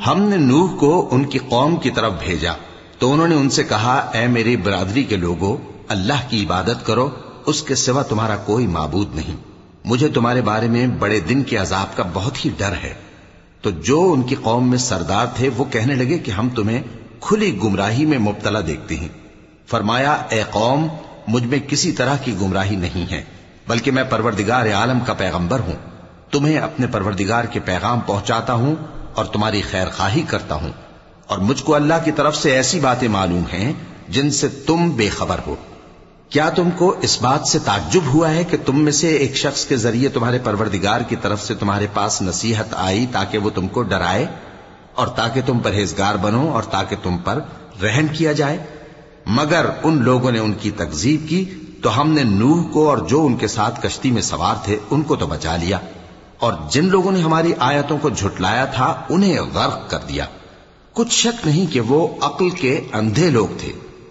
ہم نے نوح کو ان کی قوم کی طرف بھیجا تو انہوں نے ان سے کہا، اے میری برادری کے لوگو، اللہ کی عبادت کرو، اس کے سوا تمہارا کوئی معبود نہیں۔ مجھے تمہارے بارے میں بڑے دن کے عذاب کا بہت ہی ڈر ہے۔ تو جو ان کی قوم میں سردار تھے وہ کہنے لگے کہ ہم تمہیں کھلی گمراہی میں مبتلا دیکھتے ہیں۔ فرمایا، اے قوم، مجھ میں کسی طرح کی گمراہی نہیں ہے، بلکہ میں پروردگار عالم کا پیغمبر ہوں، تمہیں اپنے پروردگار کے پیغام پہنچاتا ہوں اور تمہاری خیر خواہی کرتا ہوں، اور مجھ کو اللہ کی طرف سے ایسی باتیں معلوم ہیں جن سے تم بے خبر ہو۔ کیا تم کو اس بات سے تعجب ہوا ہے کہ تم میں سے ایک شخص کے ذریعے تمہارے پروردگار کی طرف سے تمہارے پاس نصیحت آئی تاکہ وہ تم کو ڈرائے اور تاکہ تم پرہیزگار بنو اور تاکہ تم پر رحم کیا جائے؟ مگر ان لوگوں نے ان کی تکذیب کی تو ہم نے نوح کو اور جو ان کے ساتھ کشتی میں سوار تھے ان کو تو بچا لیا، اور جن لوگوں نے ہماری آیتوں کو جھٹلایا تھا انہیں غرق کر دیا۔ کچھ شک نہیں کہ وہ عقل کے اندھے لوگ تھے۔